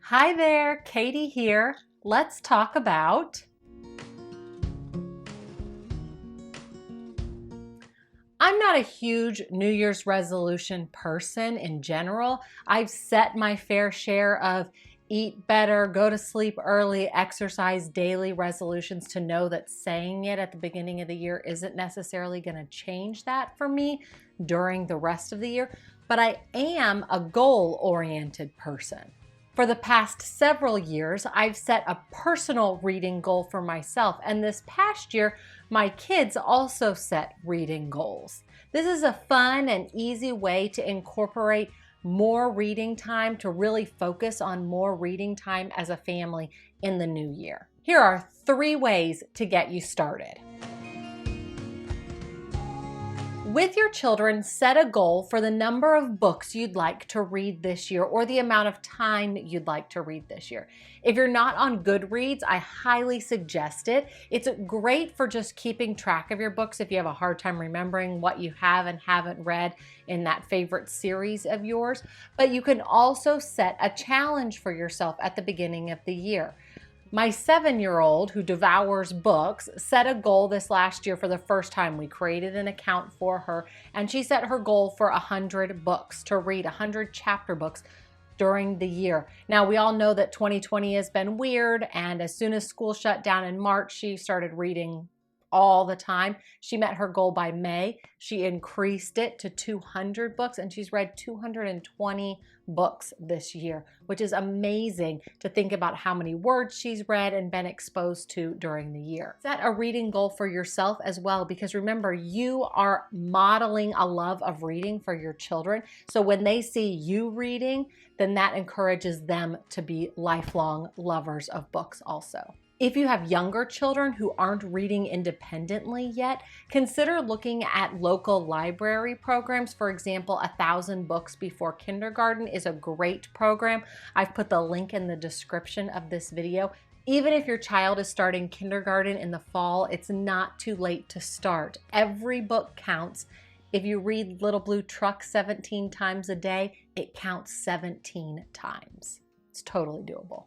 Hi there, Katie here. Let's talk about I'm not a huge New Year's resolution person in general. I've set my fair share of eat better, go to sleep early, exercise daily resolutions to know that saying it at the beginning of the year isn't necessarily going to change that for me during the rest of the year. But I am a goal-oriented person. For the past several years, I've set a personal reading goal for myself, and this past year, my kids also set reading goals. This is a fun and easy way to incorporate more reading time, to really focus on more reading time as a family in the new year. Here are 3 ways to get you started. With your children, set a goal for the number of books you'd like to read this year or the amount of time you'd like to read this year. If you're not on Goodreads, I highly suggest it. It's great for just keeping track of your books if you have a hard time remembering what you have and haven't read in that favorite series of yours. But you can also set a challenge for yourself at the beginning of the year. My 7-year-old, who devours books, set a goal this last year for the first time. We created an account for her, and she set her goal for 100 books, to read 100 chapter books during the year. Now, we all know that 2020 has been weird, and as soon as school shut down in March, she started reading all the time. She met her goal by May. She increased it to 200 books, and she's read 220 books this year, which is amazing to think about how many words she's read and been exposed to during the year. Set a reading goal for yourself as well, because remember, you are modeling a love of reading for your children. So when they see you reading, then that encourages them to be lifelong lovers of books also. If you have younger children who aren't reading independently yet, consider looking at local library programs. For example, 1,000 Books Before Kindergarten is a great program. I've put the link in the description of this video. Even if your child is starting kindergarten in the fall, it's not too late to start. Every book counts. If you read Little Blue Truck 17 times a day, it counts 17 times. It's totally doable.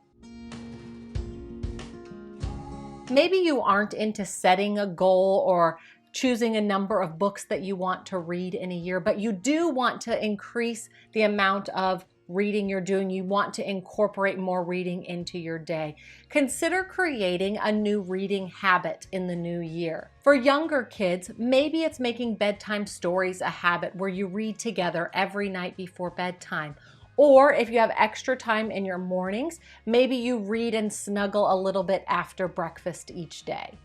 Maybe you aren't into setting a goal or choosing a number of books that you want to read in a year, but you do want to increase the amount of reading you're doing. You want to incorporate more reading into your day. Consider creating a new reading habit in the new year. For younger kids, maybe it's making bedtime stories a habit where you read together every night before bedtime. Or if you have extra time in your mornings, maybe you read and snuggle a little bit after breakfast each day.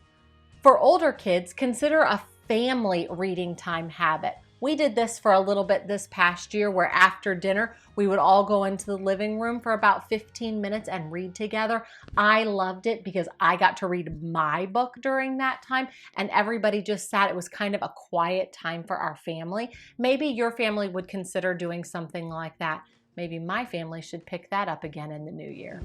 For older kids, consider a family reading time habit. We did this for a little bit this past year, where after dinner, we would all go into the living room for about 15 minutes and read together. I loved it because I got to read my book during that time, and everybody just sat. It was kind of a quiet time for our family. Maybe your family would consider doing something like that. Maybe my family should pick that up again in the new year.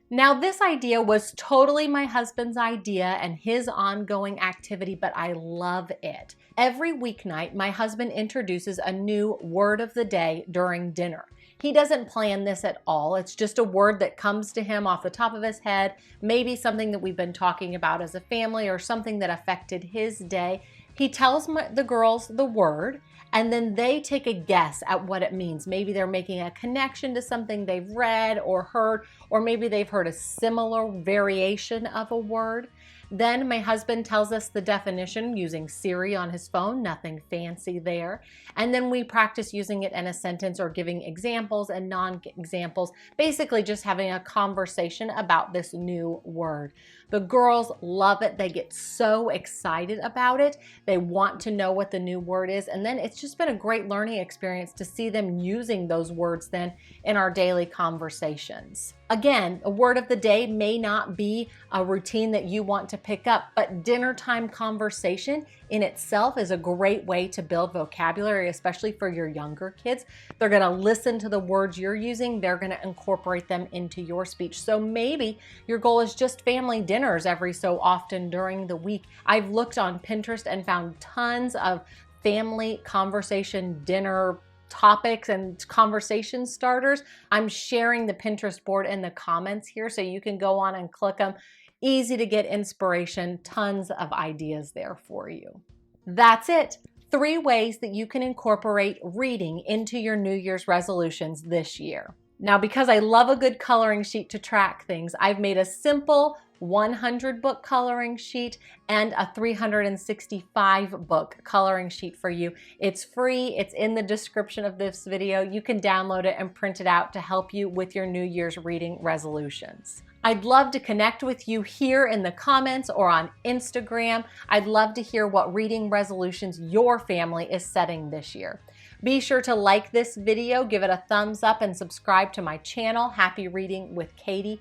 Now, this idea was totally my husband's idea and his ongoing activity, but I love it. Every weeknight, my husband introduces a new word of the day during dinner. He doesn't plan this at all. It's just a word that comes to him off the top of his head, maybe something that we've been talking about as a family or something that affected his day. He tells the girls the word, and then they take a guess at what it means. Maybe they're making a connection to something they've read or heard, or maybe they've heard a similar variation of a word. Then my husband tells us the definition using Siri on his phone, nothing fancy there. And then we practice using it in a sentence or giving examples and non-examples, basically just having a conversation about this new word. The girls love it. They get so excited about it. They want to know what the new word is. And then it's just been a great learning experience to see them using those words then in our daily conversations. Again, a word of the day may not be a routine that you want to pick up, but dinner time conversation in itself is a great way to build vocabulary, especially for your younger kids. They're going to listen to the words you're using. They're going to incorporate them into your speech. So maybe your goal is just family dinners every so often during the week. I've looked on Pinterest and found tons of family conversation dinner topics and conversation starters, I'm sharing the Pinterest board in the comments here so you can go on and click them. Easy to get inspiration, tons of ideas there for you. That's it. 3 ways that you can incorporate reading into your New Year's resolutions this year. Now, because I love a good coloring sheet to track things, I've made a simple 100 book coloring sheet and a 365 book coloring sheet for you. It's free. It's in the description of this video. You can download it and print it out to help you with your New Year's reading resolutions. I'd love to connect with you here in the comments or on Instagram. I'd love to hear what reading resolutions your family is setting this year. Be sure to like this video, give it a thumbs up, and subscribe to my channel, Happy Reading with Katie.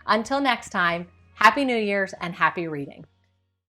Until next time, Happy New Year's and happy reading.